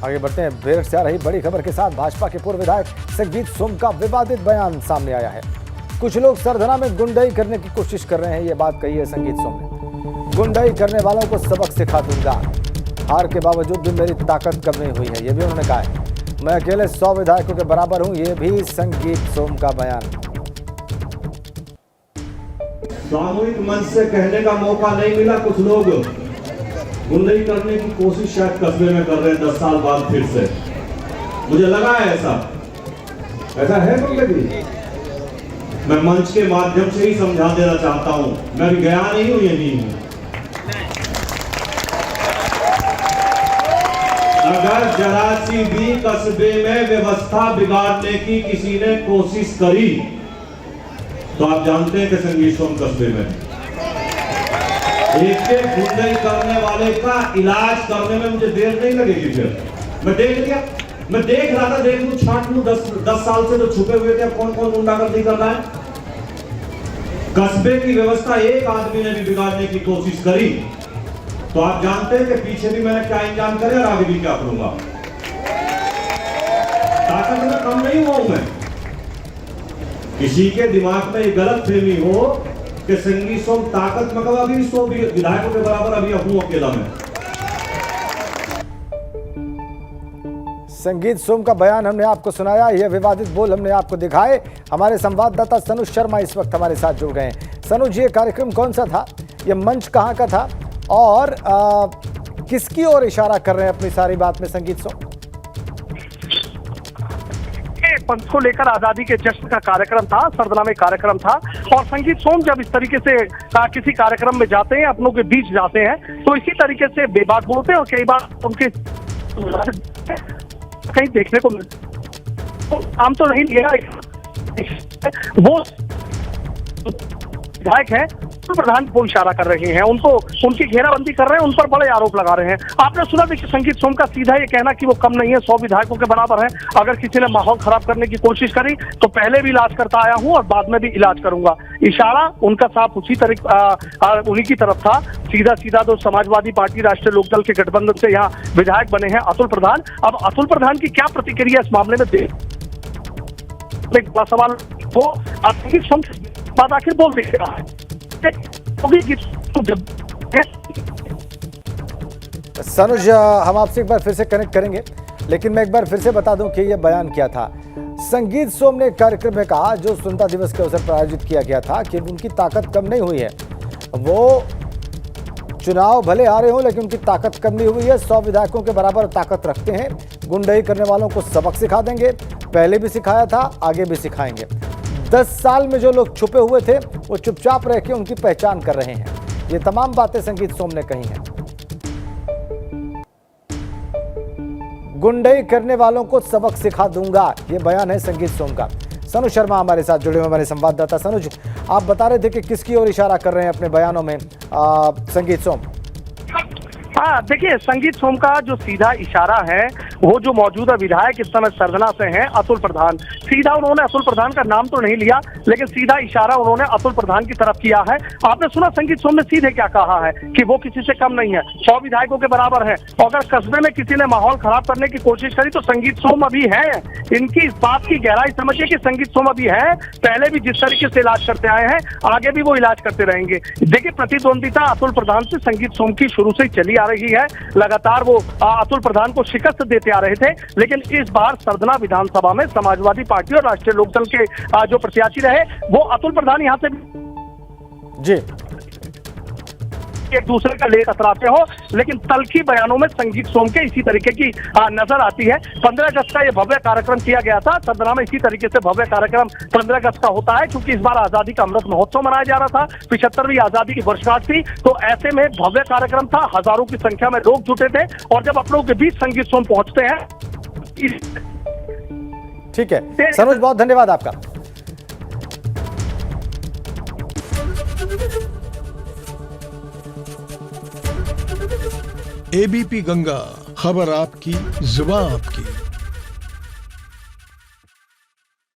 आगे बढ़ते हैं। बेरठ से आ रही बड़ी खबर के साथ भाजपा के पूर्व विधायक संगीत सोम का विवादित बयान सामने आया है। कुछ लोग सरधना में गुंडाई करने की कोशिश कर रहे हैं, ये बात कही है संगीत सोम ने। गुंडाई करने वालों को सबक सिखा दूंगा, हार के बावजूद भी मेरी ताकत कम नहीं हुई है, ये भी उन्होंने कहा है। मैं अकेले 100 विधायकों के बराबर हूं, ये भी संगीत सोम का बयान। सामूहिक मंच से कहने का मौका नहीं मिला। कुछ लोग गुंडाई करने की कोशिश शायद कस्बे में कर रहे हैं 10 साल बाद फिर से। मुझे लगा है ऐसा है पंकज। मैं मंच के माध्यम से ही समझा देना चाहता हूं, मैं भी गया नहीं हूं, यही हूं। अगर जरा सी भी कस्बे में व्यवस्था बिगाड़ने की किसी ने कोशिश करी तो आप जानते हैं कि संगीत सोम कस्बे में एक गुंडाई करने वाले का इलाज करने में मुझे देर नहीं लगेगी। फिर मैं देख लिया, मैं देख रहा था, देख लूं, छांट लूं। 10 साल से जो छुपे हुए थे, कौन कौन गुंडागर्दी कर रहा है। कस्बे की व्यवस्था एक आदमी ने भी बिगाड़ने की कोशिश करी तो आप जानते हैं कि पीछे भी मैंने क्या इंतजाम करे और आगे भी क्या करूंगा। ताकत में कम नहीं हुआ हूं मैं। किसी के दिमाग में ये गलत फहमी हो कि संगीत सोम ताकत में कब, अभी 100 विधायकों के बराबर अभी हूं अकेला में। संगीत सोम का बयान हमने आपको सुनाया, यह विवादित बोल हमने आपको दिखाए। हमारे संवाददाता सनुज शर्मा इस वक्त हमारे साथ जुड़ गए हैं। सनुज, ये कार्यक्रम कौन सा था, यह मंच कहाँ का था और किसकी ओर इशारा कर रहे हैं अपनी सारी बात में संगीत सोम? पंथ को लेकर आजादी के जश्न का कार्यक्रम था, सरधना में कार्यक्रम था। और संगीत सोम जब इस तरीके से किसी कार्यक्रम में जाते हैं, अपनों के बीच जाते हैं, तो इसी तरीके से बेबाक बोलते हैं और कई बार उनके कहीं देखने को मिलता। आम तो नहीं लिया, वो विधायक है प्रधान को इशारा कर रहे हैं, उनको उनकी घेराबंदी कर रहे हैं, उन पर बड़े आरोप लगा रहे हैं। आपने सुना देखिए संगीत सोम का सीधा ये कहना कि वो कम नहीं है, 100 विधायकों के बराबर है। अगर किसी ने माहौल खराब करने की कोशिश करी तो पहले भी इलाज करता आया हूं और बाद में भी इलाज करूंगा। इशारा उनका साफ उसी उन्हीं की तरफ था। सीधा तो समाजवादी पार्टी राष्ट्रीय लोकदल के गठबंधन से यहाँ विधायक बने हैं अतुल प्रधान। अब अतुल प्रधान की क्या प्रतिक्रिया इस मामले में एक बड़ा सवाल हो, संगीत सोम बात आखिर बोल दे रहा है। सनुज, हम आपसे एक बार फिर से कनेक्ट करेंगे, लेकिन मैं एक बार फिर से बता दूं कि यह बयान क्या था। संगीत सोम ने कार्यक्रम में कहा, जो स्वतंत्रता दिवस के अवसर पर आयोजित किया गया था, कि उनकी ताकत कम नहीं हुई है। वो चुनाव भले हारे हों लेकिन उनकी ताकत कम नहीं हुई है, 100 विधायकों के बराबर ताकत रखते हैं। गुंडाई करने वालों को सबक सिखा देंगे, पहले भी सिखाया था, आगे भी सिखाएंगे। 10 साल में जो लोग छुपे हुए थे वो चुपचाप रह के उनकी पहचान कर रहे हैं। ये तमाम बातें संगीत सोम ने कही हैं। गुंडाई करने वालों को सबक सिखा दूंगा, ये बयान है संगीत सोम का। सनुज शर्मा हमारे साथ जुड़े हुए, हमारे संवाददाता। सनुज, आप बता रहे थे कि किसकी ओर इशारा कर रहे हैं अपने बयानों में संगीत सोम? हाँ, देखिए संगीत सोम का जो सीधा इशारा है, वो जो मौजूदा विधायक इस समय सरधना से हैं अतुल प्रधान, सीधा उन्होंने अतुल प्रधान का नाम तो नहीं लिया लेकिन सीधा इशारा उन्होंने अतुल प्रधान की तरफ किया है। आपने सुना संगीत सोम ने सीधे क्या कहा है कि वो किसी से कम नहीं है, 100 विधायकों के बराबर है। अगर कस्बे में किसी ने माहौल खराब करने की कोशिश करी तो संगीत सोम अभी है। इनकी इस बात की गहराई समझिए कि संगीत सोम अभी है, पहले भी जिस तरीके से इलाज करते आए हैं आगे भी वो इलाज करते रहेंगे। देखिए, प्रतिद्वंदिता अतुल प्रधान से संगीत सोम की शुरू से चली आ रही है। लगातार वो अतुल प्रधान को शिकस्त देते आ रहे थे, लेकिन इस बार सरधना विधानसभा में समाजवादी पार्टी और राष्ट्रीय लोकदल के जो प्रत्याशी रहे वो अतुल प्रधान यहाँ से जी एक दूसरे का लेख अतराते हो, लेकिन तलखी बयानों में संगीत सोम के इसी तरीके की नजर आती है। 15 अगस्त का ये भव्य कार्यक्रम किया गया था सरधना में, इसी तरीके से भव्य कार्यक्रम 15 अगस्त का होता है, क्योंकि इस बार आजादी का अमृत महोत्सव मनाया जा रहा था, 75वीं आजादी की वर्षगांठ थी। तो ऐसे में भव्य कार्यक्रम था, हजारों की संख्या में लोग जुटे थे और जब आप लोगों के बीच संगीत सोम पहुंचते हैं। ठीक है सनुज, बहुत धन्यवाद आपका। एबीपी गंगा, खबर आपकी, जुबान आपकी।